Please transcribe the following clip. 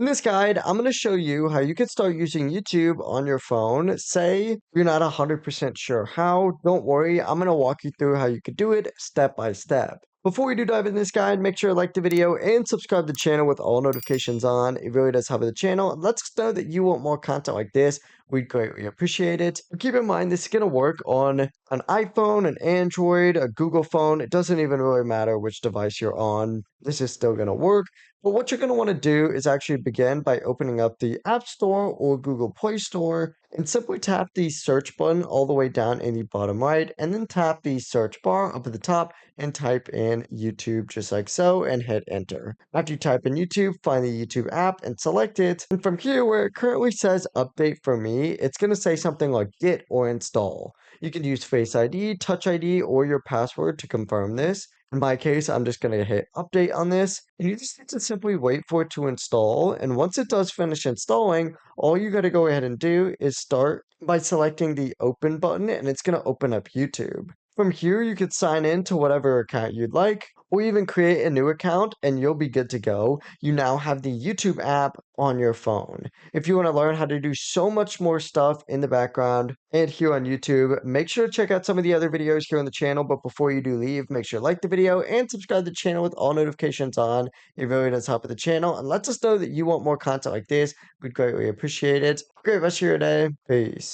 In this guide, I'm going to show you how you can start using YouTube on your phone. Say you're not 100% sure how, don't worry, I'm going to walk you through how you can do it step by step. Before we do dive in this guide, make sure to like the video and subscribe to the channel with all notifications on. It really does help the channel. Let us know that you want more content like this. We'd greatly appreciate it. But keep in mind, this is going to work on an iPhone, an Android, a Google phone. It doesn't even really matter which device you're on. This is still going to work. But what you're going to want to do is actually begin by opening up the App Store or Google Play Store and simply tap the search button all the way down in the bottom right, and then tap the search bar up at the top and type in YouTube just like so and hit enter. After you type in YouTube, find the YouTube app and select it. And from here, where it currently says update for me, it's going to say something like get or install. You can use Face ID, Touch ID, or your password to confirm this. In my case, I'm just going to hit update on this, and you just need to simply wait for it to install. And once it does finish installing, all you got to go ahead and do is start by selecting the open button, and it's going to open up YouTube. From here, you could sign in to whatever account you'd like, or even create a new account, and you'll be good to go. You now have the YouTube app on your phone. If you want to learn how to do so much more stuff in the background and here on YouTube, make sure to check out some of the other videos here on the channel. But before you do leave, make sure to like the video and subscribe to the channel with all notifications on. It really does help with the channel and lets us know that you want more content like this. We'd greatly appreciate it. Great rest of your day. Peace.